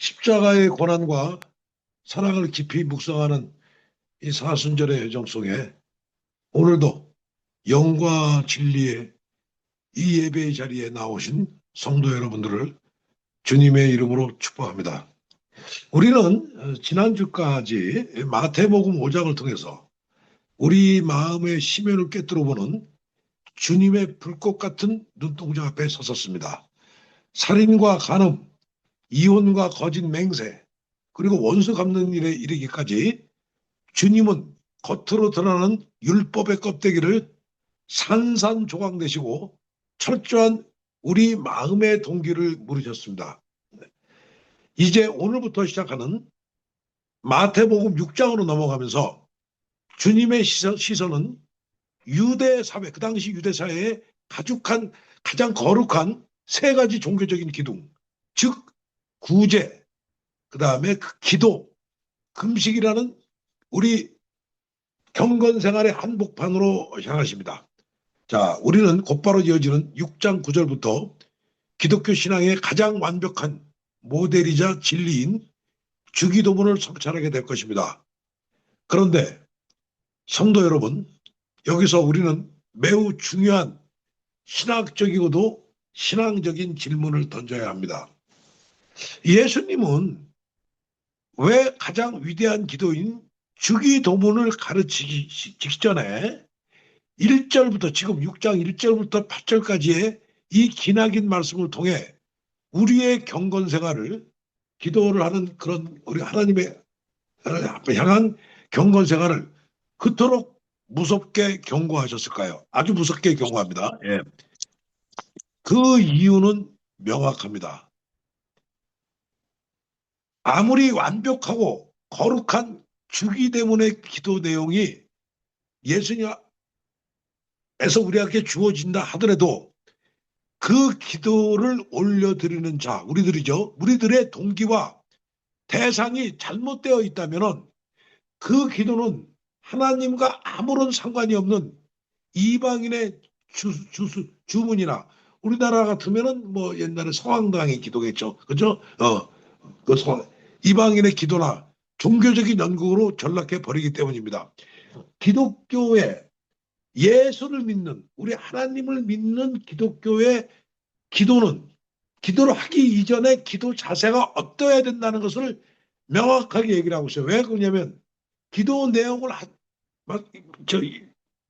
십자가의 고난과 사랑을 깊이 묵상하는 이 사순절의 여정 속에 오늘도 영과 진리의 이 예배의 자리에 나오신 성도 여러분들을 주님의 이름으로 축복합니다. 우리는 지난주까지 마태복음 5장을 통해서 우리 마음의 심연을 꿰뚫어 보는 주님의 불꽃 같은 눈동자 앞에 섰었습니다. 살인과 간음, 이혼과 거짓 맹세, 그리고 원수 갚는 일에 이르기까지 주님은 겉으로 드러나는 율법의 껍데기를 산산조각내시고 철저한 우리 마음의 동기를 물으셨습니다. 이제 오늘부터 시작하는 마태복음 6장으로 넘어가면서 주님의 시선은 유대 사회, 그 당시 유대 사회의 가장 거룩한 세 가지 종교적인 기둥, 즉 구제, 그 다음에 기도, 금식이라는 우리 경건 생활의 한복판으로 향하십니다. 자, 우리는 곧바로 이어지는 6장 9절부터 기독교 신앙의 가장 완벽한 모델이자 진리인 주기도문을 성찰하게 될 것입니다. 그런데 성도 여러분, 여기서 우리는 매우 중요한 신학적이고도 신앙적인 질문을 던져야 합니다. 예수님은 왜 가장 위대한 기도인 주기도문을 가르치기 직전에 1절부터 지금 6장 1절부터 8절까지의 이 기나긴 말씀을 통해 우리의 경건 생활을 기도를 하는 그런 우리 하나님의 향한 경건 생활을 그토록 무섭게 경고하셨을까요? 아주 무섭게 경고합니다. 예. 그 이유는 명확합니다. 아무리 완벽하고 거룩한 주기도문의 기도 내용이 예수님에서 우리에게 주어진다 하더라도 그 기도를 올려드리는 자, 우리들이죠. 우리들의 동기와 대상이 잘못되어 있다면 그 기도는 하나님과 아무런 상관이 없는 이방인의 주문이나 우리나라 같으면은 뭐 옛날에 성황당의 기도겠죠. 그죠? 이방인의 기도나 종교적인 연극으로 전락해 버리기 때문입니다. 기독교의 예수를 믿는 우리 하나님을 믿는 기독교의 기도를 하기 이전에 기도 자세가 어떠해야 된다는 것을 명확하게 얘기를 하고 있어요. 왜 그러냐면 기도 내용을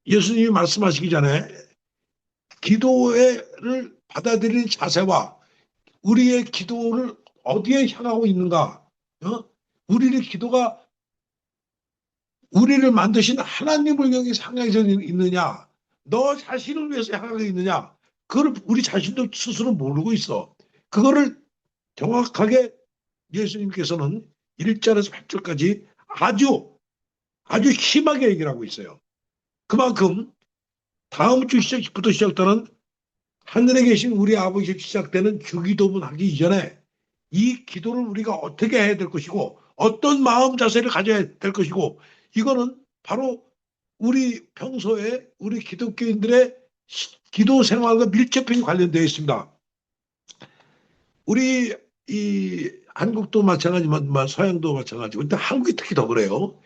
예수님이 말씀하시기 전에 기도를 받아들이는 자세와 우리의 기도를 어디에 향하고 있는가, 우리의 기도가 우리를 만드신 하나님을 향해서 향해서 있느냐, 너 자신을 위해서 향하고 있느냐, 그걸 우리 자신도 스스로 모르고 있어. 그거를 정확하게 예수님께서는 1절에서 8절까지 아주 심하게 얘기를 하고 있어요. 그만큼 다음 주 시작부터 시작되는 하늘에 계신 우리 아버지 시작되는 주기도문 하기 이전에 이 기도를 우리가 어떻게 해야 될 것이고 어떤 마음 자세를 가져야 될 것이고 이거는 바로 우리 평소에 우리 기독교인들의 기도 생활과 밀접히 관련되어 있습니다. 우리 이 한국도 마찬가지지만 서양도 마찬가지고 근데 한국이 특히 더 그래요.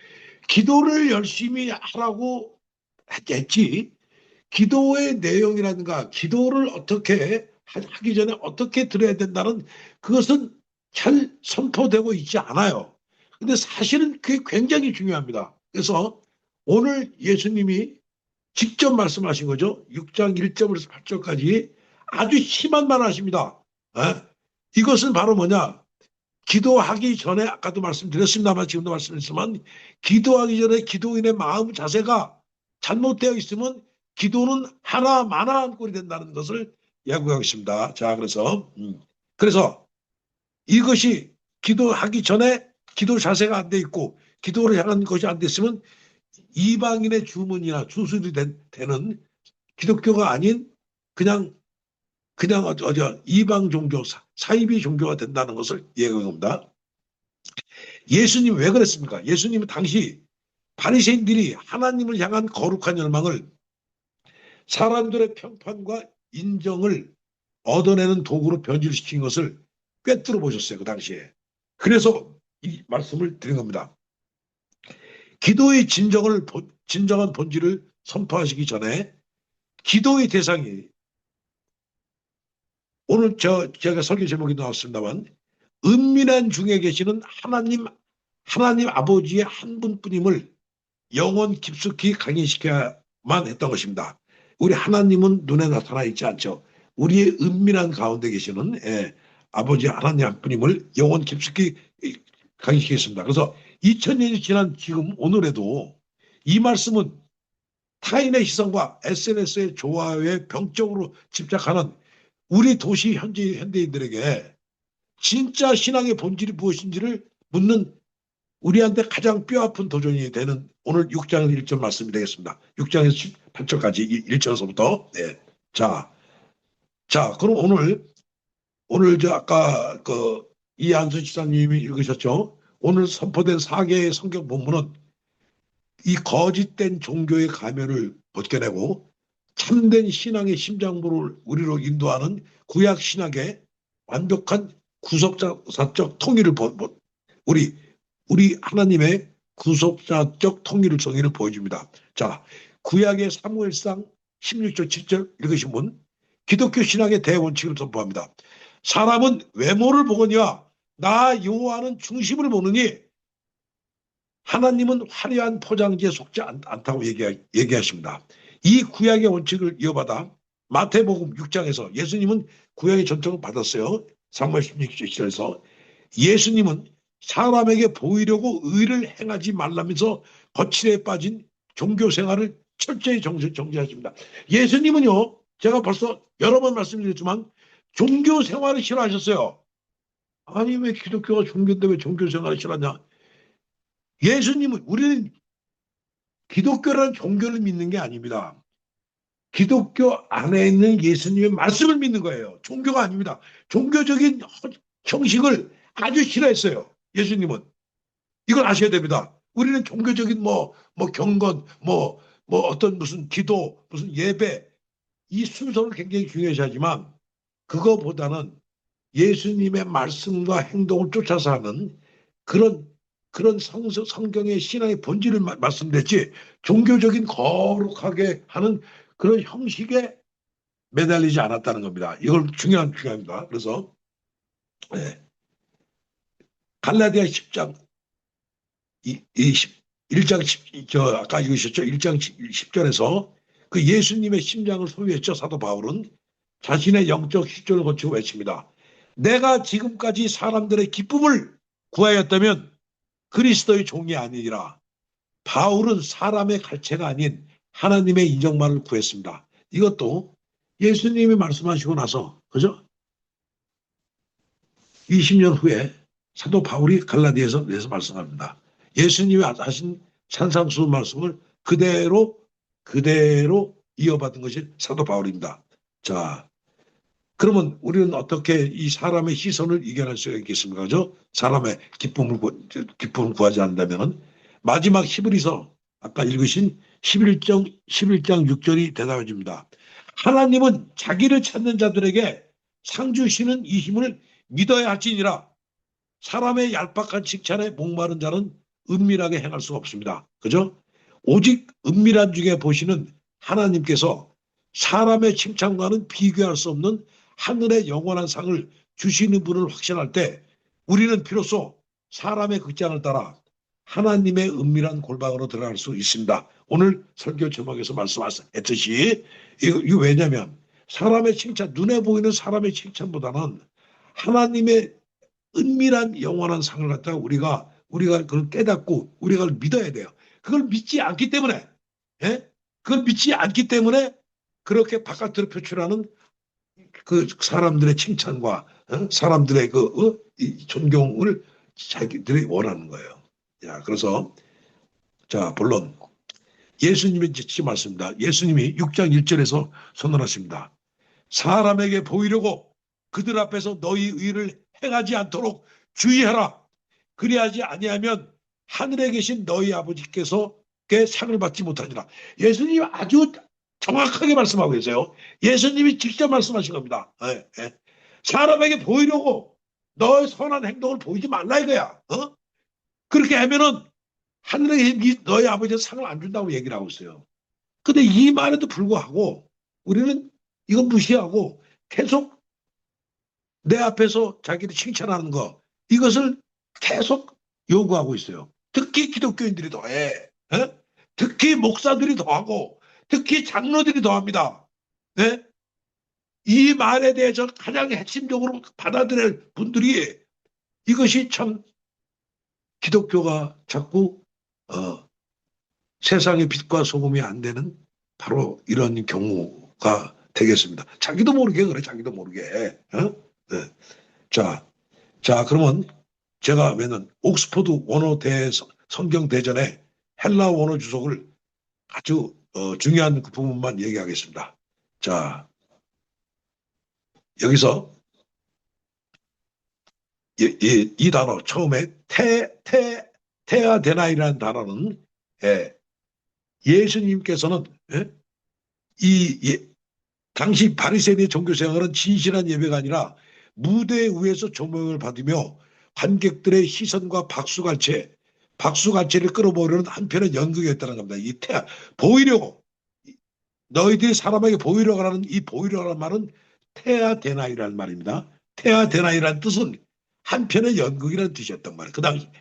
기도를 열심히 하라고 했지 기도의 내용이라든가 기도를 어떻게 하기 전에 어떻게 들어야 된다는 그것은 잘 선포되고 있지 않아요. 근데 사실은 그게 굉장히 중요합니다. 그래서 오늘 예수님이 직접 말씀하신 거죠. 6장 1절에서 8절까지 아주 심한 말 하십니다. 이것은 바로 뭐냐? 기도하기 전에 아까도 말씀드렸습니다만 지금도 말씀드렸지만 기도하기 전에 기도인의 마음 자세가 잘못되어 있으면 기도는 하나만한 꼴이 된다는 것을 야구하고 있습니다. 자, 그래서 이것이 기도하기 전에 기도 자세가 안 돼 있고 기도를 향한 것이 안 됐으면 이방인의 주문이나 주술이 되는 기독교가 아닌 그냥 이방 종교 사이비 종교가 된다는 것을 얘기합니다. 예수님 왜 그랬습니까? 예수님은 당시 바리새인들이 하나님을 향한 거룩한 열망을 사람들의 평판과 인정을 얻어내는 도구로 변질시킨 것을 꿰뚫어 보셨어요. 그 당시에. 그래서 이 말씀을 드린 겁니다. 기도의 진정한 본질을 선포하시기 전에 기도의 대상이 오늘 제가 설교 제목이 나왔습니다만 은밀한 중에 계시는 하나님 아버지의 한 분뿐임을 영원 깊숙이 강의시켜야만 했던 것입니다. 우리 하나님은 눈에 나타나 있지 않죠. 우리의 은밀한 가운데 계시는 아버지 하나님 한 분임을 영원 깊숙이 강의시켰습니다. 그래서 2000년이 지난 지금 오늘에도 이 말씀은 타인의 시선과 SNS의 좋아요에 병적으로 집착하는 우리 도시 현대인들에게 진짜 신앙의 본질이 무엇인지를 묻는 우리한테 가장 뼈아픈 도전이 되는 오늘 6장 1절 말씀이 되겠습니다. 6장에서 8절까지 1절에서부터. 네. 자, 그럼 오늘 아까 이한수 지사님이 읽으셨죠? 오늘 선포된 4개의 성경 본문은 이 거짓된 종교의 가면을 벗겨내고 참된 신앙의 심장부를 우리로 인도하는 구약 신학의 완벽한 구속사적 통일을 우리 하나님의 구속사적 정의를 보여줍니다. 자, 구약의 사무엘상 16절 7절 읽으신 분, 기독교 신학의 대원칙을 선포합니다. 사람은 외모를 보거니와 나 여호와는 중심을 보느니 하나님은 화려한 포장지에 속지 않다고 얘기하십니다. 이 구약의 원칙을 이어받아 마태복음 6장에서 예수님은 구약의 전통을 받았어요. 사무엘 16절에서 예수님은 사람에게 보이려고 의를 행하지 말라면서 거칠에 빠진 종교 생활을 철저히 정지하십니다. 예수님은요, 제가 벌써 여러 번 말씀드렸지만 종교 생활을 싫어하셨어요. 아니 왜 기독교가 종교인데 왜 종교 생활을 싫어하냐? 우리는 기독교라는 종교를 믿는 게 아닙니다. 기독교 안에 있는 예수님의 말씀을 믿는 거예요. 종교가 아닙니다. 종교적인 형식을 아주 싫어했어요. 예수님은. 이걸 아셔야 됩니다. 우리는 종교적인 경건, 어떤 무슨 기도, 무슨 예배, 이 순서를 굉장히 중요시하지만 그거보다는 예수님의 말씀과 행동을 쫓아서 하는 그런 성경의 신앙의 본질을 말씀드렸지 종교적인 거룩하게 하는 그런 형식에 매달리지 않았다는 겁니다. 이걸 중요합니다. 그래서 갈라디아 10장 1장 아까 읽으셨죠? 1장 10절에서 그 예수님의 심장을 소유했죠. 사도 바울은 자신의 영적 실존을 거치고 외칩니다. 내가 지금까지 사람들의 기쁨을 구하였다면 그리스도의 종이 아니니라. 바울은 사람의 갈채가 아닌 하나님의 인정만을 구했습니다. 이것도 예수님이 말씀하시고 나서, 그죠? 20년 후에 사도 바울이 갈라디아에서 내서 말씀합니다. 예수님이 하신 산상수훈 말씀을 그대로 이어받은 것이 사도 바울입니다. 자, 그러면 우리는 어떻게 이 사람의 시선을 이겨낼 수가 있겠습니까? 그죠? 사람의 기쁨을 구하지 않는다면 마지막 히브리서 아까 읽으신 11장 6절이 대답해 줍니다. 하나님은 자기를 찾는 자들에게 상 주시는 이 힘을 믿어야 할지니라. 사람의 얄팍한 칭찬에 목마른 자는 은밀하게 행할 수가 없습니다. 그죠? 오직 은밀한 중에 보시는 하나님께서 사람의 칭찬과는 비교할 수 없는 하늘의 영원한 상을 주시는 분을 확신할 때 우리는 비로소 사람의 극장을 따라 하나님의 은밀한 골방으로 들어갈 수 있습니다. 오늘 설교 제목에서 말씀하셨듯이 이거 왜냐하면 사람의 칭찬, 눈에 보이는 사람의 칭찬보다는 하나님의 은밀한 영원한 상을 갖다가 우리가 그걸 깨닫고 우리가 그걸 믿어야 돼요. 그걸 믿지 않기 때문에 그걸 믿지 않기 때문에 그렇게 바깥으로 표출하는 그 사람들의 칭찬과 사람들의 이 존경을 자기들이 원하는 거예요. 자, 그래서 자, 본론 예수님의 지금 말씀입니다. 예수님이 6장 1절에서 선언하십니다. 사람에게 보이려고 그들 앞에서 너희 의를 행하지 않도록 주의하라. 그리하지 아니하면 하늘에 계신 너희 아버지께서 상을 받지 못하니라. 예수님이 아주 정확하게 말씀하고 계세요. 예수님이 직접 말씀하신 겁니다. 사람에게 보이려고 너의 선한 행동을 보이지 말라 이거야. 그렇게 하면은 하늘의 너희 아버지는 상을 안 준다고 얘기를 하고 있어요. 근데 이 말에도 불구하고 우리는 이거 무시하고 계속 내 앞에서 자기를 칭찬하는 거 이것을 계속 요구하고 있어요. 특히 기독교인들이 더해. 특히 목사들이 더하고 특히 장로들이 더합니다. 네? 이 말에 대해서 가장 핵심적으로 받아들일 분들이 이것이 참 기독교가 자꾸 세상의 빛과 소금이 안 되는 바로 이런 경우가 되겠습니다. 자기도 모르게 그래, 자기도 모르게. 네. 자, 그러면 제가 맨날 옥스퍼드 원어 성경 대전에 헬라 원어 주석을 아주 중요한 그 부분만 얘기하겠습니다. 자, 여기서 이 단어 처음에 테아데나이라는 단어는 예수님께서는 당시 바리새인의 종교생활은 진실한 예배가 아니라 무대 위에서 조명을 받으며 관객들의 시선과 박수갈채를 끌어모으려는 한편의 연극이었다는 겁니다. 보이려고 너희들이 사람에게 보이려고 하는 이 보이려고 하는 말은 테아데나이라는 말입니다. 테아데나이라는 뜻은 한편의 연극이라는 뜻이었단 말이에요.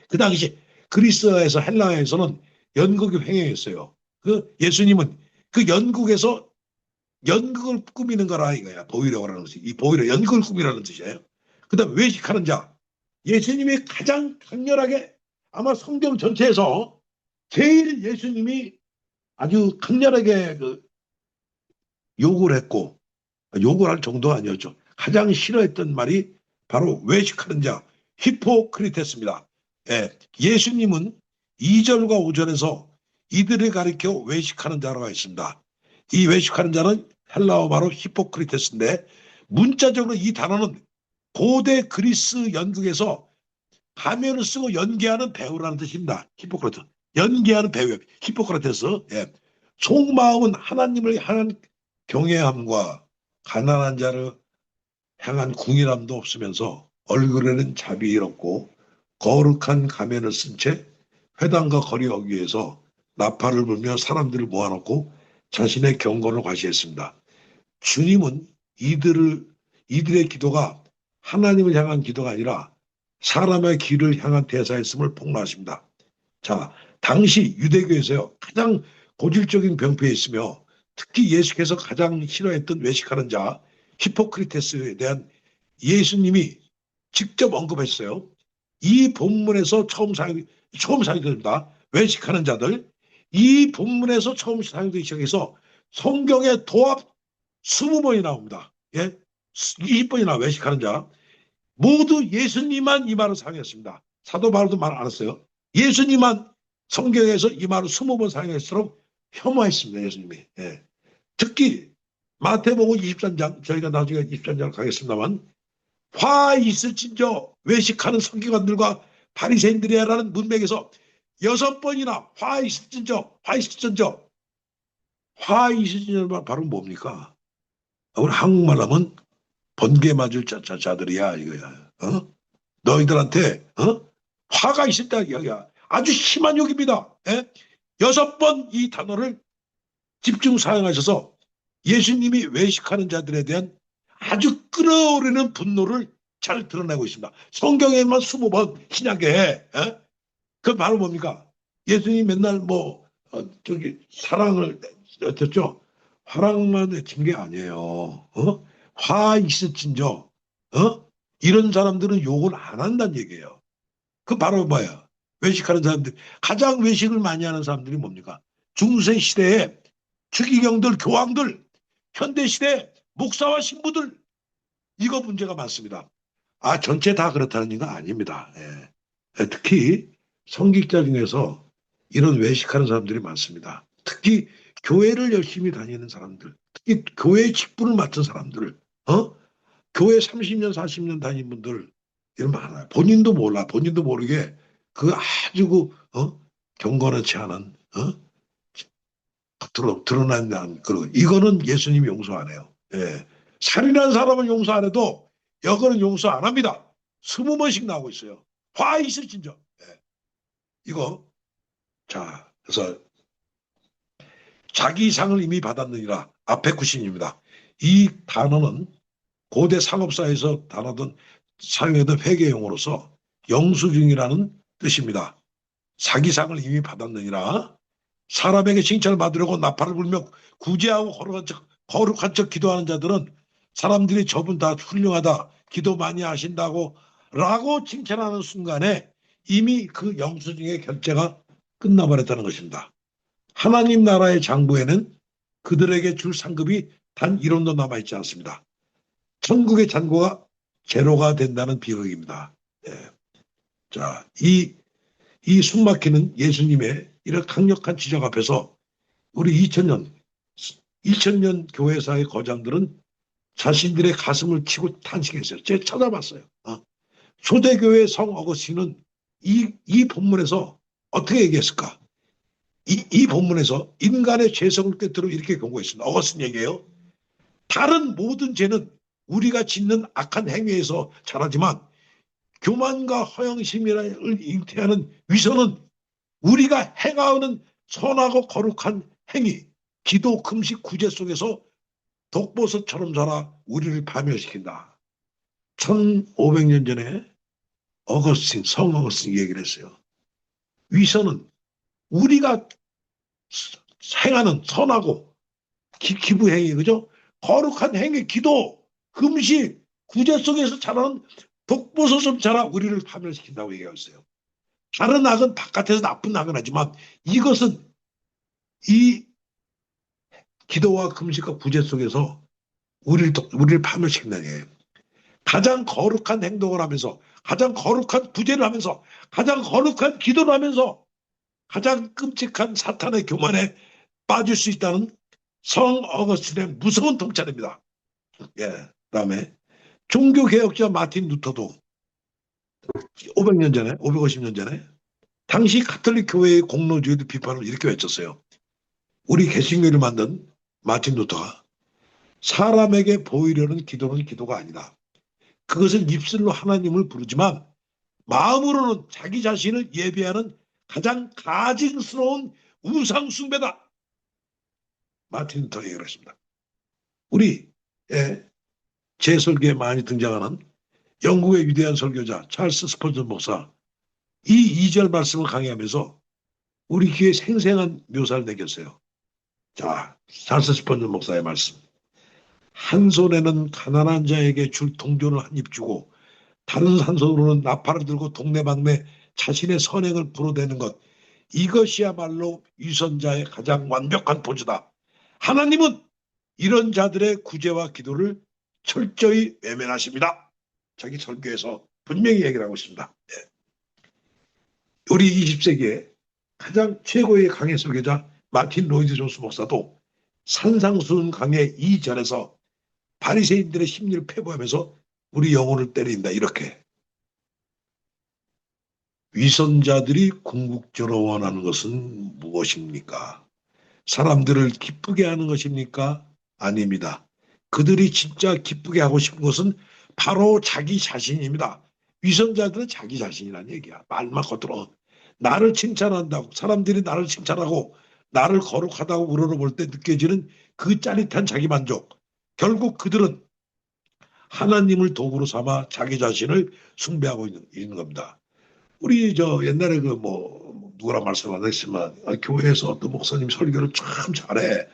그 당시 그리스에서 헬라에서는 연극이 횡행했어요. 그 예수님은 그 연극에서 연극을 꾸미는 거라 이거야. 보이려고 하는 것이. 이 보이려 연극을 꾸미라는 뜻이에요. 그 다음 외식하는 자. 예수님이 가장 강렬하게 아마 성경 전체에서 제일 예수님이 아주 강렬하게 욕을 했고 욕을 할 정도가 아니었죠. 가장 싫어했던 말이 바로 외식하는 자 히포크리테스입니다. 예수님은 2절과 5절에서 이들을 가리켜 외식하는 자라고 했습니다. 이 외식하는 자는 헬라어 바로 히포크리테스인데 문자적으로 이 단어는 고대 그리스 연극에서 가면을 쓰고 연기하는 배우라는 뜻입니다. 히포크라테스. 연기하는 배우 히포크라테스. 속마음은 하나님을 향한 경외함과 가난한 자를 향한 궁일함도 없으면서 얼굴에는 자비롭고 거룩한 가면을 쓴 채 회당과 거리 어귀에서 나팔을 불며 사람들을 모아놓고 자신의 경건을 과시했습니다. 주님은 이들의 기도가 하나님을 향한 기도가 아니라 사람의 길을 향한 대사였음을 폭로하십니다. 자, 당시 유대교에서요 가장 고질적인 병폐에 있으며 특히 예수께서 가장 싫어했던 외식하는 자 히포크리테스에 대한 예수님이 직접 언급했어요. 이 본문에서 처음 사용됩니다. 외식하는 자들. 이 본문에서 처음 사용되기 시작해서 성경의 도합 20번이 나옵니다. 20번이나 외식하는 자. 모두 예수님만 이 말을 사용했습니다. 사도 바울도 말 안 했어요. 예수님만 성경에서 이 말을 20번 사용했도록 혐오했습니다. 예수님이. 특히 마태복음 23장 저희가 나중에 23장을 가겠습니다만 화 있을진저 외식하는 서기관들과 바리새인들이라는 문맥에서 6번이나 화 있을진저 바로 뭡니까? 우리 한국말 하면 번개 맞을 자들이야 이거야. 너희들한테 화가 있을 때 이야기야. 아주 심한 욕입니다. 6번 이 단어를 집중 사용하셔서 예수님이 외식하는 자들에 대한 아주 끓어오르는 분노를 잘 드러내고 있습니다. 성경에만 20번 신약에 그 바로 뭡니까? 예수님 맨날 사랑을 어쩌죠? 화랑만 외친 게 아니에요. 화 있을진저 이런 사람들은 욕을 안 한다는 얘기예요. 그 바로 뭐야? 외식하는 사람들. 가장 외식을 많이 하는 사람들이 뭡니까? 중세 시대에 추기경들, 교황들, 현대 시대 목사와 신부들 이거 문제가 많습니다. 전체 다 그렇다는 얘기가 아닙니다. 특히 성직자 중에서 이런 외식하는 사람들이 많습니다. 특히 교회를 열심히 다니는 사람들, 특히 교회 직분을 맡은 사람들, 교회 30년, 40년 다닌 분들 이런 많아요. 본인도 몰라, 본인도 모르게 아주 경건하지 않은 드러난 이거는 예수님이 용서 안 해요. 살인한 사람은 용서 안 해도 여거는 용서 안 합니다. 20번씩 나오고 있어요. 화 있으신죠? 예. 이거 자 그래서 자기 상을 이미 받았느니라 앞에 구신입니다. 이 단어는 고대 상업사에서 다루던 사용했던 회계용어로서 영수증이라는 뜻입니다. 자기상을 이미 받았느니라 사람에게 칭찬을 받으려고 나팔을 불며 구제하고 거룩한 척 기도하는 자들은 사람들이 저분 다 훌륭하다 기도 많이 하신다고 라고 칭찬하는 순간에 이미 그 영수증의 결제가 끝나버렸다는 것입니다. 하나님 나라의 장부에는 그들에게 줄 상급이 단 1원도 남아있지 않습니다. 천국의 잔고가 제로가 된다는 비극입니다. 예. 자, 이 숨막히는 예수님의 이런 강력한 지적 앞에서 우리 2000년 교회사의 거장들은 자신들의 가슴을 치고 탄식했어요. 제가 찾아봤어요. 초대교회 성 어거스틴은 이 본문에서 어떻게 얘기했을까? 이 본문에서 인간의 죄성을 꿰뚫어 이렇게 경고했습니다. 어거스틴 얘기예요. 다른 모든 죄는 우리가 짓는 악한 행위에서 자라지만 교만과 허영심을 잉태하는 위선은 우리가 행하는 선하고 거룩한 행위, 기도, 금식, 구제 속에서 독버섯처럼 자라 우리를 파멸시킨다. 1500년 전에 성 어거스틴 얘기를 했어요. 위선은 우리가 행하는 선하고 기부 행위, 그죠? 거룩한 행위, 기도, 금식, 구제 속에서 자라는 독버섯처럼 자라 우리를 파멸시킨다고 얘기하고 있어요. 다른 악은 바깥에서 나쁜 악은 하지만 이것은 이 기도와 금식과 구제 속에서 우리를 파멸시킨다는 얘기예요. 가장 거룩한 행동을 하면서 가장 거룩한 구제를 하면서 가장 거룩한 기도를 하면서 가장 끔찍한 사탄의 교만에 빠질 수 있다는 성 어거스틴의 무서운 통찰입니다. 예, 그다음에 종교개혁자 마틴 루터도 500년 전에 550년 전에 당시 가톨릭 교회의 공로주의를 비판을 이렇게 외쳤어요. 우리 개신교를 만든 마틴 루터가 사람에게 보이려는 기도는 기도가 아니다. 그것은 입술로 하나님을 부르지만 마음으로는 자기 자신을 예배하는 가장 가증스러운 우상 숭배다. 마틴 루터 얘기를 했습니다. 우리 제 설교에 많이 등장하는 영국의 위대한 설교자 찰스 스펄전 목사 이 2절 말씀을 강의하면서 우리 귀에 생생한 묘사를 내겼어요. 자, 찰스 스펄전 목사의 말씀. 한 손에는 가난한 자에게 줄 동전을 한 입 주고 다른 한 손으로는 나팔을 들고 동네방네 자신의 선행을 불어대는 것. 이것이야말로 위선자의 가장 완벽한 포즈다. 하나님은 이런 자들의 구제와 기도를 철저히 외면하십니다. 자기 설교에서 분명히 얘기를 하고 있습니다. 네. 우리 20세기에 가장 최고의 강해 설교자 마틴 로이드 존스 목사도 산상수훈 강해 2절에서 바리새인들의 심리를 패부하면서 우리 영혼을 때린다. 이렇게. 위선자들이 궁극적으로 원하는 것은 무엇입니까? 사람들을 기쁘게 하는 것입니까? 아닙니다. 그들이 진짜 기쁘게 하고 싶은 것은 바로 자기 자신입니다. 위선자들은 자기 자신이라는 얘기야. 말만 겉들어. 나를 칭찬한다고 사람들이 나를 칭찬하고 나를 거룩하다고 우러러볼 때 느껴지는 그 짜릿한 자기만족. 결국 그들은 하나님을 도구로 삼아 자기 자신을 숭배하고 있는 겁니다. 우리 옛날에 누구랑 말씀 안 했지만 교회에서 어떤 목사님 설교를 참 잘해.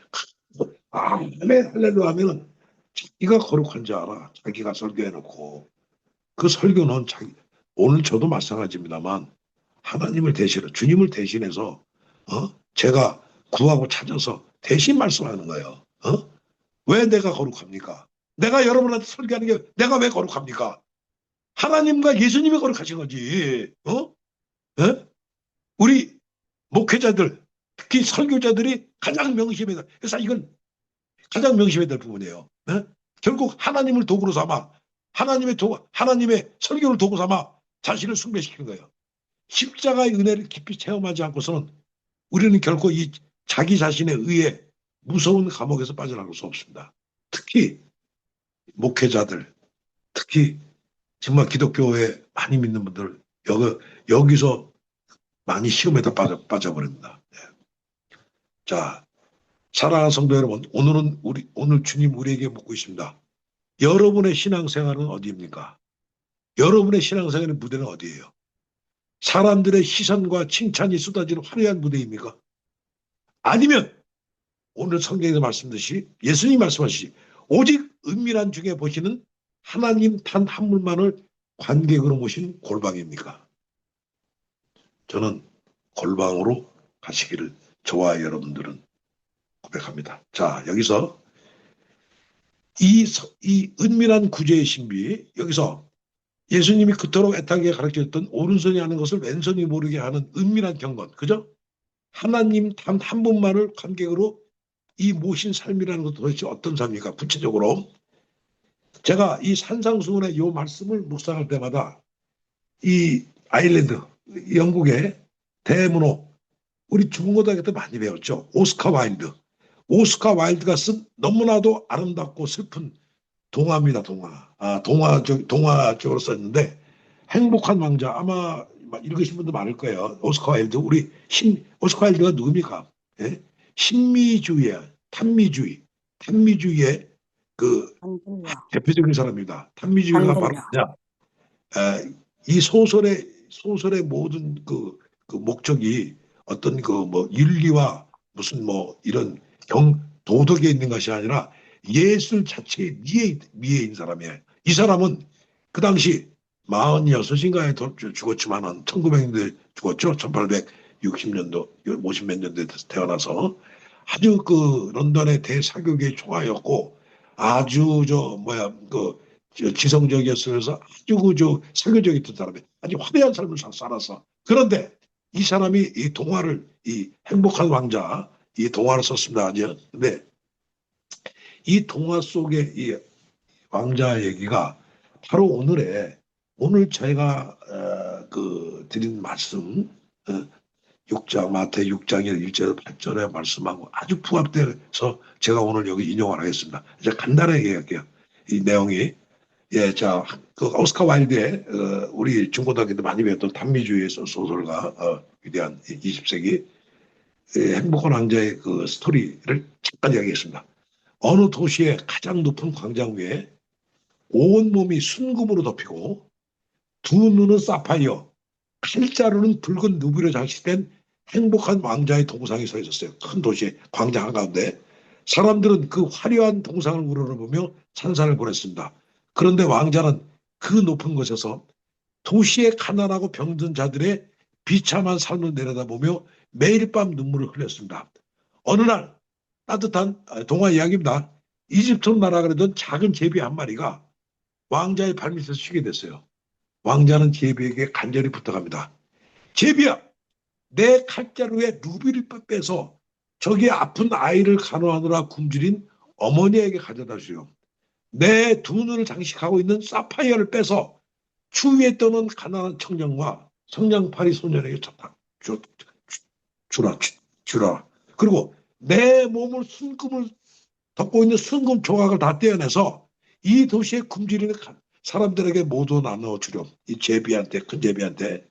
아멘 할렐루야 하면은 자기가 거룩한 줄 알아. 자기가 설교해놓고 그 설교는 오늘 저도 마찬가지입니다만 하나님을 대신해 주님을 대신해서 제가 구하고 찾아서 대신 말씀하는 거예요. 왜 내가 거룩합니까? 내가 여러분한테 설교하는 게 내가 왜 거룩합니까? 하나님과 예수님이 거룩하신 거지. 예? 우리 목회자들 특히 설교자들이 가장 명심해야 돼. 그래서 이건 가장 명심해야 될 부분이에요. 예? 결국 하나님을 도구로 삼아 하나님의 설교를 도구 삼아 자신을 숭배시키는 거예요. 십자가의 은혜를 깊이 체험하지 않고서는 우리는 결코 이 자기 자신에 의해 무서운 감옥에서 빠져나갈 수 없습니다. 특히 목회자들, 특히 정말 기독교에 많이 믿는 분들 여기서 많이 시험에다 빠져버립니다. 예. 자, 사랑하는 성도 여러분, 오늘 주님 우리에게 묻고 있습니다. 여러분의 신앙생활은 어디입니까? 여러분의 신앙생활의 무대는 어디예요? 사람들의 시선과 칭찬이 쏟아지는 화려한 무대입니까? 아니면 오늘 성경에서 말씀드렸듯이 예수님이 말씀하시지 오직 은밀한 중에 보시는 하나님 단 한 분만을 관객으로 모신 골방입니까? 저는 골방으로 가시기를 저와 여러분들은 고백합니다. 자, 여기서 이 은밀한 구제의 신비, 여기서 예수님이 그토록 애타게 가르쳐줬던 오른손이 하는 것을 왼손이 모르게 하는 은밀한 경건, 그죠? 하나님 단 한 분만을 관객으로 이 모신 삶이라는 것도 도대체 어떤 삶입니까? 구체적으로 제가 이 산상수훈의 이 말씀을 묵상할 때마다 이 아일랜드, 영국의 대문호, 우리 중고등학교 때 많이 배웠죠. 오스카 와일드. 오스카 와일드가 쓴 너무나도 아름답고 슬픈 동화입니다. 동화 쪽으로 썼는데 행복한 왕자 아마 읽으신 분도 많을 거예요. 오스카 와일드 오스카 와일드가 누굽니까? 예? 신미주의야. 탐미주의의 그 대표적인 사람입니다. 탐미주의가 바로 뭐냐? 이 소설의 모든 그 목적이 어떤 그 뭐 윤리와 무슨 뭐 이런 도덕에 있는 것이 아니라 예술 자체의 미에 있는 사람이에요. 이 사람은 그 당시 46인가에 죽었지만은 1900년도에 죽었죠. 1860년도, 50몇 년도에 태어나서 아주 그 런던의 대사교계의 총아였고 아주 지성적이었으면서 아주 그저 사교적이었던 사람이 아주 화려한 삶을 살았어. 그런데 이 사람이 이 동화를 이 행복한 왕자 이 동화를 썼습니다. 아니요. 근데 이 동화 속의 이 왕자 얘기가 바로 오늘 저희가 드린 말씀 6장 마태 6장의 1절 8절의 말씀하고 아주 부합돼서 제가 오늘 여기 인용을 하겠습니다. 이제 간단하게 얘기할게요. 이 내용이 그 오스카 와일드의 우리 중고등학교 때 많이 배웠던 단미주의 소설가 위대한 20세기 행복한 왕자의 그 스토리를 잠깐 이야기했습니다. 어느 도시의 가장 높은 광장 위에 온몸이 순금으로 덮이고 두 눈은 사파이어, 칼자루는 붉은 누비로 장식된 행복한 왕자의 동상이 서 있었어요. 큰 도시의 광장 한가운데 사람들은 그 화려한 동상을 우러러보며 찬사를 보냈습니다. 그런데 왕자는 그 높은 곳에서 도시의 가난하고 병든 자들의 비참한 삶을 내려다보며 매일 밤 눈물을 흘렸습니다. 어느 날 따뜻한 동화 이야기입니다. 이집트로 날아가려던 작은 제비 한 마리가 왕자의 발밑에서 쉬게 됐어요. 왕자는 제비에게 간절히 부탁합니다. 제비야, 내 칼자루에 루비를 빼서 저기 아픈 아이를 간호하느라 굶주린 어머니에게 가져다 주요. 내 두 눈을 장식하고 있는 사파이어를 빼서 추위에 떠는 가난한 청년과 성냥팔이 소년에게 주라. 그리고 내 몸을 순금을 덮고 있는 순금 조각을 다 떼어내서 이 도시에 굶주리는 사람들에게 모두 나눠주렴. 이 제비한테, 큰 제비한테.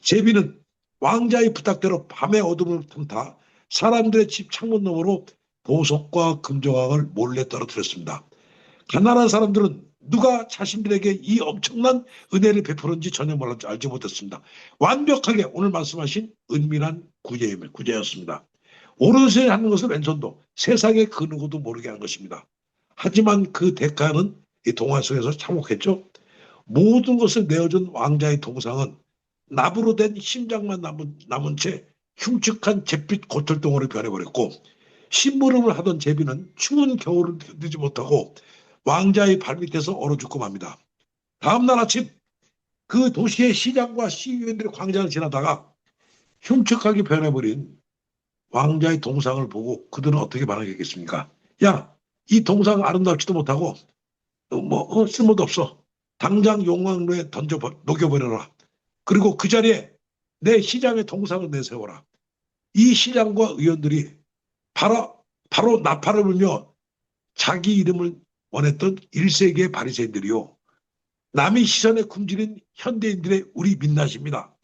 제비는 왕자의 부탁대로 밤의 어둠을 틈타 사람들의 집 창문 너머로 보석과 금조각을 몰래 떨어뜨렸습니다. 가난한 사람들은 누가 자신들에게 이 엄청난 은혜를 베푸는지 전혀 알지 못했습니다. 완벽하게 오늘 말씀하신 은밀한 구제였습니다. 오른손에 하는 것은 왼손도 세상에 그 누구도 모르게 한 것입니다. 하지만 그 대가는 이 동화 속에서 참혹했죠. 모든 것을 내어준 왕자의 동상은 납으로 된 심장만 남은 채 흉측한 잿빛 고철덩어리 변해버렸고 심부름을 하던 제비는 추운 겨울을 견디지 못하고 왕자의 발밑에서 얼어 죽고 맙니다. 다음날 아침 그 도시의 시장과 시의원들이 광장을 지나다가 흉측하게 변해버린 왕자의 동상을 보고 그들은 어떻게 반응했겠습니까? 야, 이 동상 아름답지도 못하고 쓸모도 없어. 당장 용광로에 녹여버려라. 그리고 그 자리에 내 시장의 동상을 내세워라. 이 시장과 의원들이 바로 나팔을 불며 자기 이름을 원했던 1세기의 바리새인들이요. 남의 시선에 굶주린 현대인들의 우리 민낯입니다.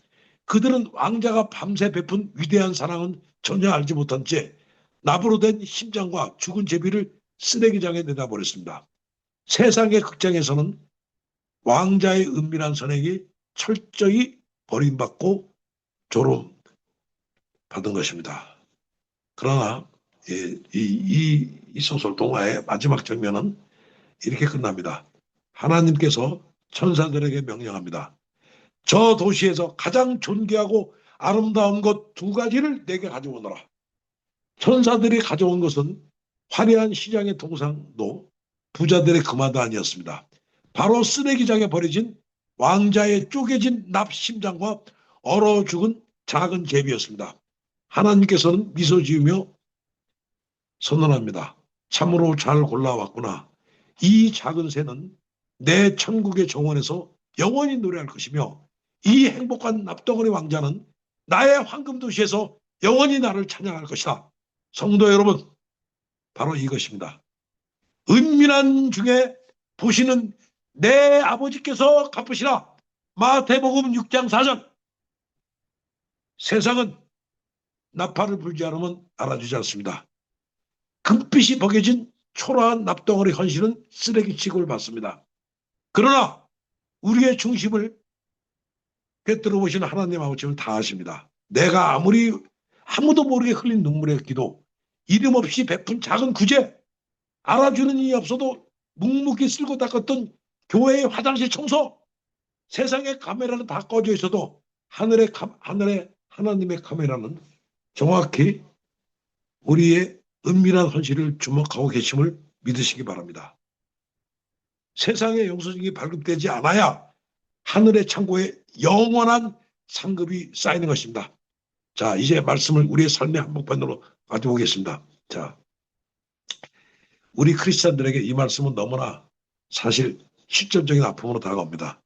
그들은 왕자가 밤새 베푼 위대한 사랑은 전혀 알지 못한 채 납으로 된 심장과 죽은 제비를 쓰레기장에 내다버렸습니다. 세상의 극장에서는 왕자의 은밀한 선행이 철저히 버림받고 조롱받은 것입니다. 그러나 이 소설 동화의 마지막 장면은 이렇게 끝납니다. 하나님께서 천사들에게 명령합니다. 저 도시에서 가장 존귀하고 아름다운 것 두 가지를 내게 가져오너라. 천사들이 가져온 것은 화려한 시장의 동상도 부자들의 금화도 아니었습니다. 바로 쓰레기장에 버려진 왕자의 쪼개진 납심장과 얼어 죽은 작은 제비였습니다. 하나님께서는 미소 지으며 선언합니다. 참으로 잘 골라왔구나. 이 작은 새는 내 천국의 정원에서 영원히 노래할 것이며 이 행복한 납덩어리 왕자는 나의 황금도시에서 영원히 나를 찬양할 것이다. 성도 여러분, 바로 이것입니다. 은밀한 중에 보시는 내 아버지께서 갚으시라. 마태복음 6장 4절. 세상은 나팔을 불지 않으면 알아주지 않습니다. 금빛이 버겨진 초라한 납덩어리 헌신은 쓰레기 취급을 받습니다. 그러나 우리의 중심을 꿰뚫어 보시는 하나님 아버지는 다 아십니다. 내가 아무리 아무도 모르게 흘린 눈물의 기도, 이름 없이 베푼 작은 구제, 알아주는 이이 없어도 묵묵히 쓸고 닦았던 교회의 화장실 청소, 세상의 카메라는 다 꺼져 있어도 하늘의 하나님의 카메라는 정확히 우리의 은밀한 헌신을 주목하고 계심을 믿으시기 바랍니다. 세상의 영수증이 발급되지 않아야 하늘의 창고에 영원한 상급이 쌓이는 것입니다. 자, 이제 말씀을 우리의 삶의 한복판으로 가져오겠습니다. 자, 우리 크리스찬들에게 이 말씀은 너무나 사실 실존적인 아픔으로 다가옵니다.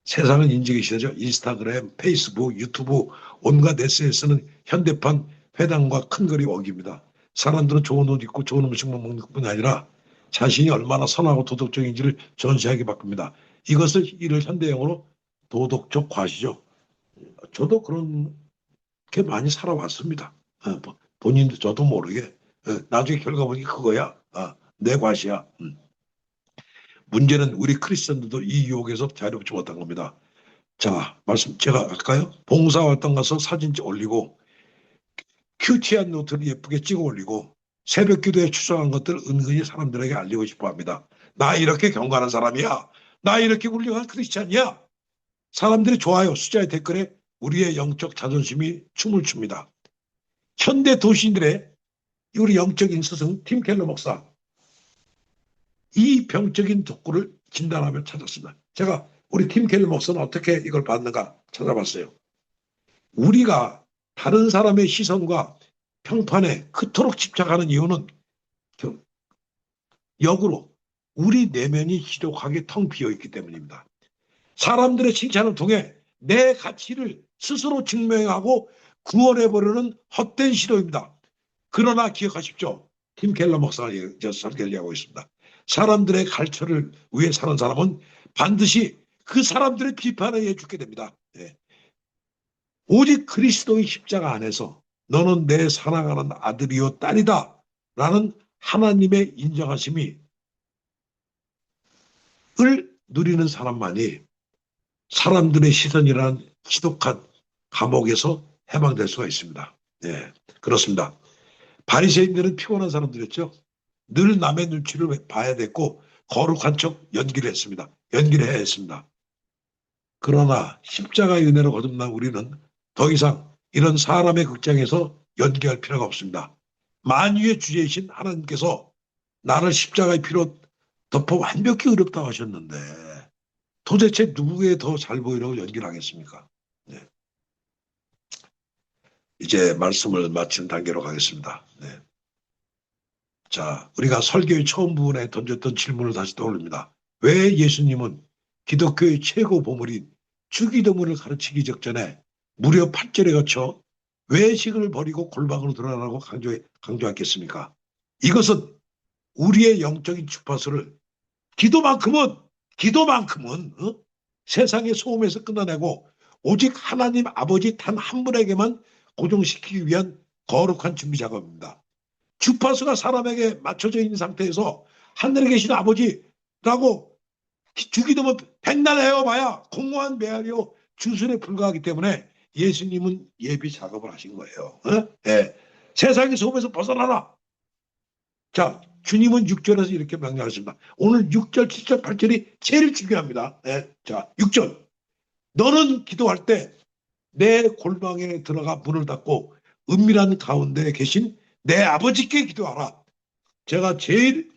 세상은 인식이 시대죠. 인스타그램, 페이스북, 유튜브, 온갖 SNS는 현대판 회당과 큰 거리 어깁니다. 사람들은 좋은 옷 입고 좋은 음식만 먹는 뿐이 아니라 자신이 얼마나 선하고 도덕적인지를 전시하게 바꿉니다. 이를 현대형으로 도덕적 과시죠. 저도 그렇게 많이 살아왔습니다. 본인도 저도 모르게. 나중에 결과 보니 그거야. 내 과시야. 문제는 우리 크리스천들도 이 유혹에서 자유롭지 못한 겁니다. 자, 말씀 제가 할까요? 봉사활동 가서 사진 올리고 큐티한 노트를 예쁘게 찍어 올리고 새벽 기도에 출석한 것들 은근히 사람들에게 알리고 싶어 합니다. 나 이렇게 경건한 사람이야. 나 이렇게 훌륭한 크리스찬이야. 사람들이 좋아요. 숫자의 댓글에 우리의 영적 자존심이 춤을 춥니다. 현대 도시인들의 우리 영적인 스승 팀 켈러 목사, 이 병적인 독구를 진단하며 찾았습니다. 제가 우리 팀 켈러 목사는 어떻게 이걸 봤는가 찾아봤어요. 우리가 다른 사람의 시선과 평판에 그토록 집착하는 이유는 역으로 우리 내면이 지독하게 텅 비어 있기 때문입니다. 사람들의 칭찬을 통해 내 가치를 스스로 증명하고 구원해버리는 헛된 시도입니다. 그러나 기억하십시오. 팀 켈러 목사가 설계를 하고 있습니다. 사람들의 갈처를 위해 사는 사람은 반드시 그 사람들의 비판에 의해 죽게 됩니다. 네. 오직 그리스도의 십자가 안에서 너는 내 사랑하는 아들이요 딸이다 라는 하나님의 인정하심이 을 누리는 사람만이 사람들의 시선이라는 지독한 감옥에서 해방될 수가 있습니다. 네, 그렇습니다. 바리새인들은 피곤한 사람들이었죠. 늘 남의 눈치를 봐야 됐고 거룩한 척 연기를 했습니다. 연기를 해야 했습니다. 그러나 십자가의 은혜로 거듭난 우리는 더 이상 이런 사람의 극장에서 연기할 필요가 없습니다. 만유의 주제이신 하나님께서 나를 십자가의 피로 덮어 완벽히 의롭다고 하셨는데 도대체 누구에 더 잘 보이려고 연기를 하겠습니까? 네. 이제 말씀을 마치는 단계로 가겠습니다. 네. 자, 우리가 설교의 처음 부분에 던졌던 질문을 다시 떠올립니다. 왜 예수님은 기독교의 최고 보물인 주기도문을 가르치기 직전에 무려 8절에 거쳐 외식을 버리고 골방으로 들어가라고 강조했겠습니까? 이것은 우리의 영적인 주파수를 기도만큼은 기도만큼은 세상의 소음에서 끊어내고 오직 하나님 아버지 단 한 분에게만 고정시키기 위한 거룩한 준비 작업입니다. 주파수가 사람에게 맞춰져 있는 상태에서 하늘에 계신 아버지라고 주기도면 백날 헤어봐야 공허한 메아리요 주술에 불과하기 때문에 예수님은 예비 작업을 하신 거예요. 네. 세상의 소음에서 벗어나라. 자, 주님은 6절에서 이렇게 명령하십니다. 오늘 6절, 7절, 8절이 제일 중요합니다. 네. 자, 6절. 너는 기도할 때 내 골방에 들어가 문을 닫고 은밀한 가운데 계신 내 아버지께 기도하라. 제가 제일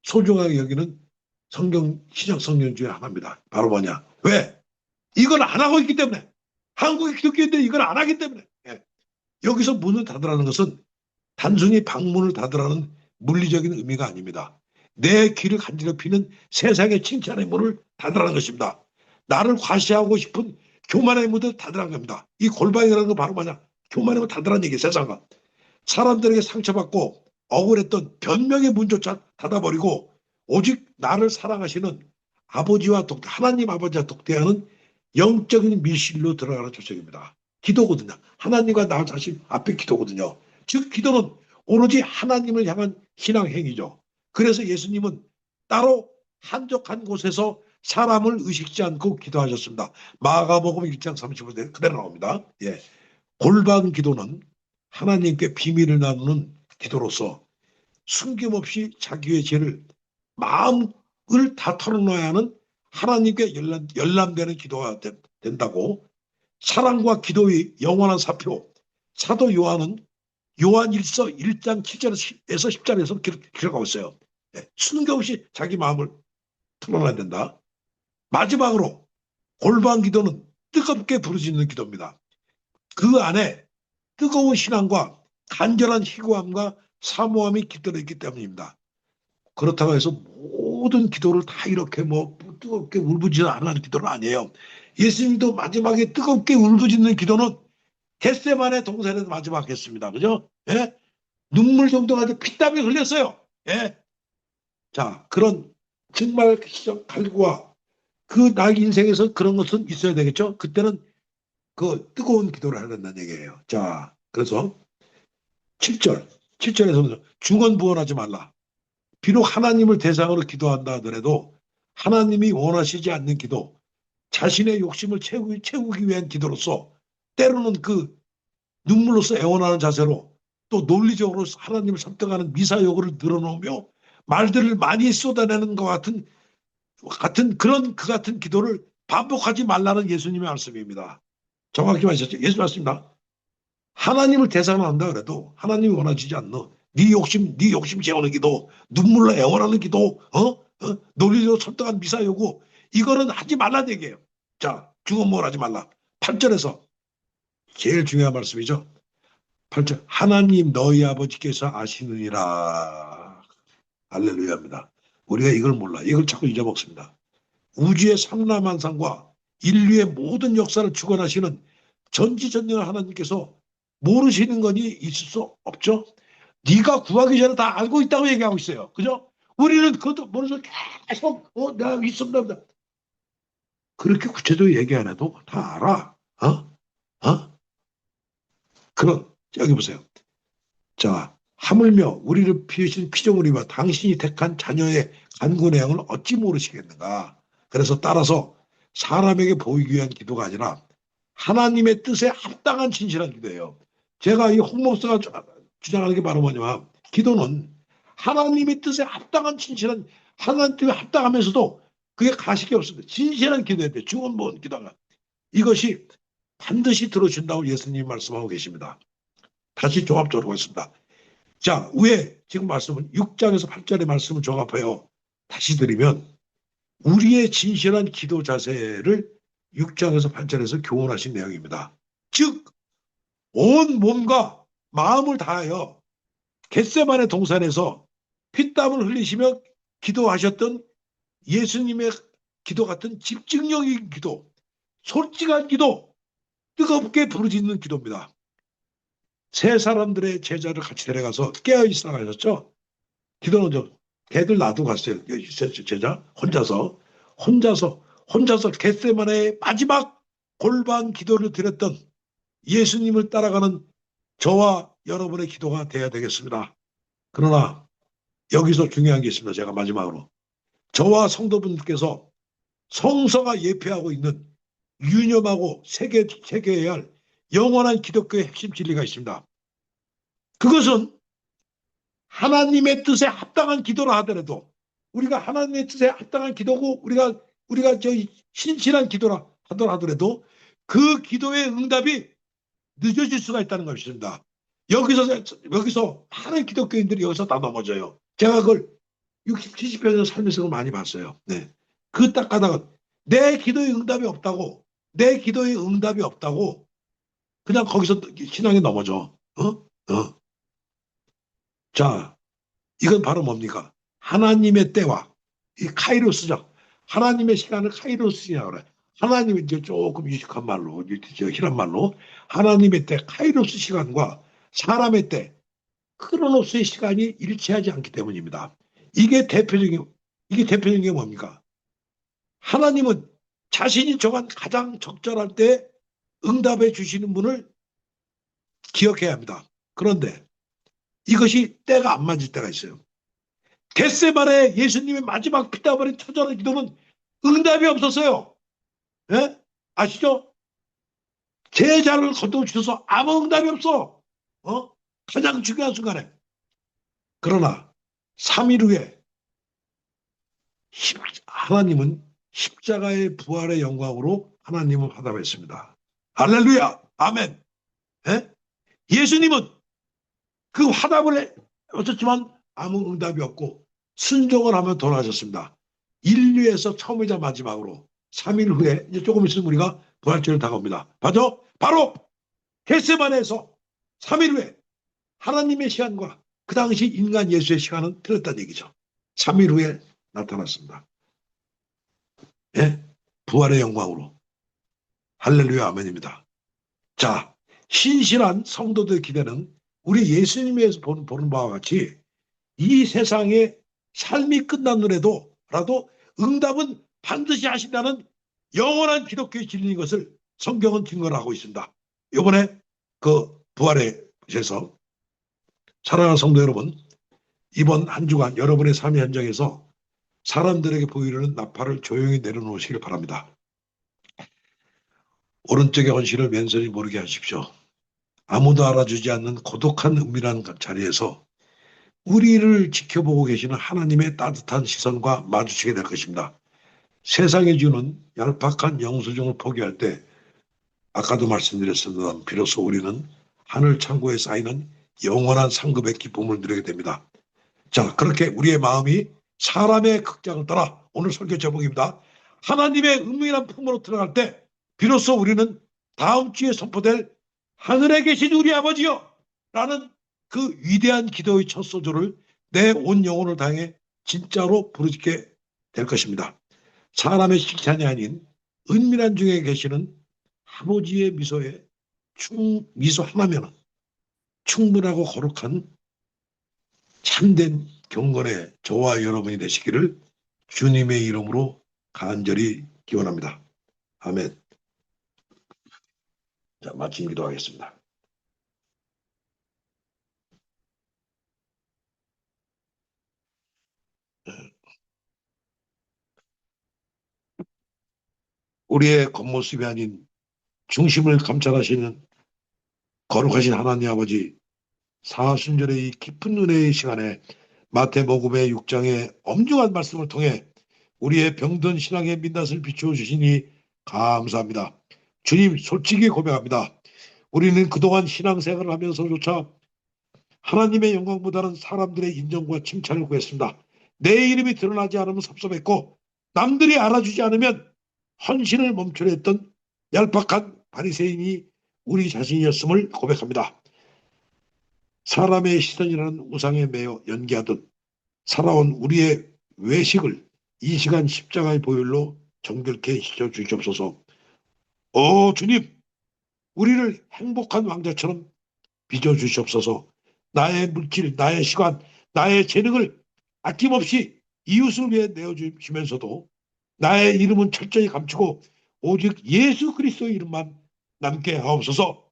소중하게 여기는 신약 성경 중에 하나입니다. 바로 뭐냐? 왜? 이걸 안 하고 있기 때문에. 한국의 기독교인들이 이걸 안 하기 때문에. 예. 여기서 문을 닫으라는 것은 단순히 방문을 닫으라는 물리적인 의미가 아닙니다. 내 귀를 간지럽히는 세상의 칭찬의 문을 닫으라는 것입니다. 나를 과시하고 싶은 교만의 문을 닫으라는 겁니다. 이 골방이라는 건 바로 뭐냐? 교만의 문 닫으라는 얘기예요. 세상과. 사람들에게 상처받고 억울했던 변명의 문조차 닫아버리고 오직 나를 사랑하시는 아버지와 하나님 아버지와 독대하는 영적인 밀실로 들어가는 조직입니다. 기도거든요. 하나님과 나 자신 앞에 기도거든요. 즉 기도는 오로지 하나님을 향한 신앙 행위죠. 그래서 예수님은 따로 한적한 곳에서 사람을 의식지 않고 기도하셨습니다. 마가복음 1장 35절 그대로 나옵니다. 예. 골방 기도는 하나님께 비밀을 나누는 기도로서 숨김없이 자기의 죄를 마음을 다 털어놓아야 하는 하나님께 열람되는 기도가 된다고 사랑과 기도의 영원한 사표 사도 요한은 요한 1장 7절에서 10절에서 기록하고 있어요. 네, 숨김없이 자기 마음을 털어놔야 된다. 마지막으로 골방 기도는 뜨겁게 부르짖는 기도입니다. 그 안에 뜨거운 신앙과 간절한 희고함과 사모함이 깃들어 있기 때문입니다. 그렇다고 해서 모든 기도를 다 이렇게 뜨겁게 울부짖어 안 하는 기도는 아니에요. 예수님도 마지막에 뜨겁게 울부짖는 기도는 겟세마네 동산에서 마지막 했습니다. 그죠? 예? 눈물 정도가 피땀이 흘렸어요. 예? 자, 그런 정말 갈구와 그 나의 인생에서 그런 것은 있어야 되겠죠? 그때는 그 뜨거운 기도를 해야 된다는 얘기예요. 자, 그래서 7절에서는 중언부언하지 말라. 비록 하나님을 대상으로 기도한다 하더라도 하나님이 원하시지 않는 기도, 자신의 욕심을 채우기 위한 기도로서 때로는 그 눈물로서 애원하는 자세로 또 논리적으로 하나님을 설득하는 미사여구를 늘어놓으며 말들을 많이 쏟아내는 것 같은 그 같은 기도를 반복하지 말라는 예수님의 말씀입니다. 정확히 말하셨죠? 예수 말씀입니다. 하나님을 대상으로 한다 그래도 하나님이 원하시지 않는 네 욕심 채우는 기도, 눈물로 애원하는 기도, 논리적으로 설득한 미사여구 이거는 하지 말라는 얘기예요. 자, 중언부언 하지 말라. 8절에서 제일 중요한 말씀이죠. 8절 하나님 너희 아버지께서 아시느니라. 할렐루야입니다. 우리가 이걸 몰라. 이걸 자꾸 잊어먹습니다. 우주의 삼라만상과 인류의 모든 역사를 주관하시는 전지전능한 하나님께서 모르시는 것이 있을 수 없죠. 네가 구하기 전에 다 알고 있다고 얘기하고 있어요. 그죠? 우리는 그것도 모르면서 계속 내가 있습니다. 그렇게 구체적으로 얘기 안 해도 다 알아. 그런 여기 보세요. 자, 하물며 우리를 피우신 피조물이와 당신이 택한 자녀의 간구 내용을 어찌 모르시겠는가. 그래서 따라서 사람에게 보이기 위한 기도가 아니라 하나님의 뜻에 합당한 진실한 기도예요. 제가 이 홍목사가 주장하는 게 바로 뭐냐면 기도는 하나님의 뜻에 합당한 진실한 하나님 뜻에 합당하면서도 그게 가식이 없습니다. 진실한 기도해야 돼. 중언부언 기도가. 이것이 반드시 들어준다고 예수님이 말씀하고 계십니다. 다시 종합적으로 하겠습니다. 자, 위에 지금 말씀은 6장에서 8절의 말씀을 종합해요. 다시 드리면 우리의 진실한 기도 자세를 6장에서 8절에서 교훈하신 내용입니다. 즉, 온 몸과 마음을 다하여 겟세마네 동산에서 피땀을 흘리시며 기도하셨던 예수님의 기도 같은 집중력인 기도, 솔직한 기도, 뜨겁게 부르짖는 기도입니다. 세 사람들의 제자를 같이 데려가서 깨어있으라 하셨죠. 기도는 걔들 놔두고 갔어요. 제자 혼자서 겟세마네의 마지막 골반 기도를 드렸던 예수님을 따라가는 저와 여러분의 기도가 돼야 되겠습니다. 그러나 여기서 중요한 게 있습니다. 제가 마지막으로 저와 성도분들께서 성서가 예표하고 있는 유념하고 새겨야 할 영원한 기독교의 핵심 진리가 있습니다. 그것은 하나님의 뜻에 합당한 기도를 하더라도 우리가 하나님의 뜻에 합당한 기도고 우리가 저 신실한 기도라 하더라도 그 기도의 응답이 늦어질 수가 있다는 것입니다. 여기서 많은 기독교인들이 여기서 다 넘어져요. 제가 그걸 60, 70여 년 살면서 그걸 많이 봤어요. 네. 그 딱 가다가 내 기도의 응답이 없다고 그냥 거기서 신앙이 넘어져. 자, 이건 바로 뭡니까? 하나님의 때와 이 카이로스죠. 하나님의 시간을 카이로스냐고 그래. 하나님의 이제 조금 유식한 말로, 희란 말로 하나님의 때 카이로스 시간과 사람의 때 크로노스의 시간이 일치하지 않기 때문입니다. 이게 대표적인 게 뭡니까? 하나님은 자신이 정한 가장 적절할 때 응답해 주시는 분을 기억해야 합니다. 그런데 이것이 때가 안 맞을 때가 있어요. 겟세마네 예수님의 마지막 피땀 흘린 처절한 기도는 응답이 없었어요. 예? 아시죠? 제자를 거둬주셔서 아무 응답이 없어. 가장 중요한 순간에. 그러나 3일 후에 하나님은 십자가의 부활의 영광으로 하나님은 화답했습니다. 할렐루야. 아멘. 예? 예수님은 그 화답을 얻었지만 아무 응답이 없고 순종을 하며 돌아가셨습니다. 인류에서 처음이자 마지막으로 3일 후에 이제 조금 있으면 우리가 부활절을 다가옵니다. 바로 겟세마네에서 3일 후에 하나님의 시간과 그 당시 인간 예수의 시간은 틀렸다는 얘기죠. 3일 후에 나타났습니다. 예? 부활의 영광으로. 할렐루야 아멘입니다. 자, 신실한 성도들의 기대는 우리 예수님에서 보는 바와 같이 이 세상의 삶이 끝났노라도 응답은 반드시 하신다는 영원한 기독교의 진리인 것을 성경은 증거를 하고 있습니다. 이번에 그 부활에서 사랑하는 성도 여러분, 이번 한 주간 여러분의 삶의 현장에서 사람들에게 보이려는 나팔을 조용히 내려놓으시길 바랍니다. 오른쪽의 헌신을 왼손이 모르게 하십시오. 아무도 알아주지 않는 고독한 은밀한 자리에서 우리를 지켜보고 계시는 하나님의 따뜻한 시선과 마주치게 될 것입니다. 세상에 주는 얄팍한 영수증을 포기할 때 아까도 말씀드렸습니다만 비로소 우리는 하늘 창고에 쌓이는 영원한 상급의 기쁨을 누리게 됩니다. 자, 그렇게 우리의 마음이 사람의 극장을 떠나 오늘 설교 제목입니다. 하나님의 은밀한 품으로 들어갈 때 비로소 우리는 다음 주에 선포될 하늘에 계신 우리 아버지여 라는 그 위대한 기도의 첫 소절을 내 온 영혼을 다해 진짜로 부르짖게 될 것입니다. 사람의 칭찬이 아닌 은밀한 중에 계시는 아버지의 미소에 미소 하나면 충분하고 거룩한 참된 경건의 저와 여러분이 되시기를 주님의 이름으로 간절히 기원합니다. 아멘. 자, 마침 기도하겠습니다. 우리의 겉모습이 아닌 중심을 감찰하시는 거룩하신 하나님 아버지, 사순절의 이 깊은 은혜의 시간에 마태복음의 6장의 엄중한 말씀을 통해 우리의 병든 신앙의 민낯을 비추어 주시니 감사합니다. 주님, 솔직히 고백합니다. 우리는 그동안 신앙생활을 하면서조차 하나님의 영광보다는 사람들의 인정과 칭찬을 구했습니다. 내 이름이 드러나지 않으면 섭섭했고 남들이 알아주지 않으면 헌신을 멈추려 했던 얄팍한 바리새인이 우리 자신이었음을 고백합니다. 사람의 시선이라는 우상에 매여 연기하듯 살아온 우리의 외식을 이 시간 십자가의 보혈로 정결케 씻어 주시옵소서. 주님, 우리를 행복한 왕자처럼 빚어 주시옵소서. 나의 물질, 나의 시간, 나의 재능을 아낌없이 이웃을 위해 내어주시면서도 나의 이름은 철저히 감추고 오직 예수 그리스도의 이름만 남게 하옵소서.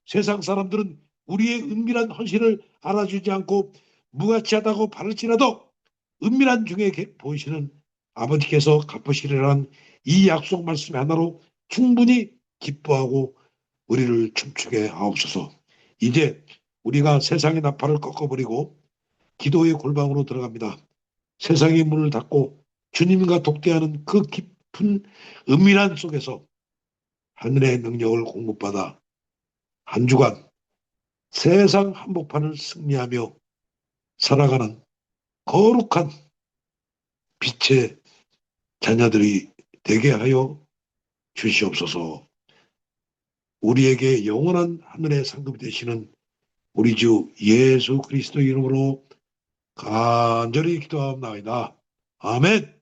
세상 사람들은 우리의 은밀한 헌신을 알아주지 않고 무가치하다고 바랄지라도 은밀한 중에 보이시는 아버지께서 갚으시리라는 이 약속 말씀 하나로 충분히 기뻐하고 우리를 춤추게 하옵소서. 이제 우리가 세상의 나팔을 꺾어버리고 기도의 골방으로 들어갑니다. 세상의 문을 닫고 주님과 독대하는 그 깊은 은밀한 속에서 하늘의 능력을 공급받아 한 주간 세상 한복판을 승리하며 살아가는 거룩한 빛의 자녀들이 되게 하여 주시옵소서. 우리에게 영원한 하늘의 상급이 되시는 우리 주 예수 그리스도 이름으로 간절히 기도하옵나이다. 아멘.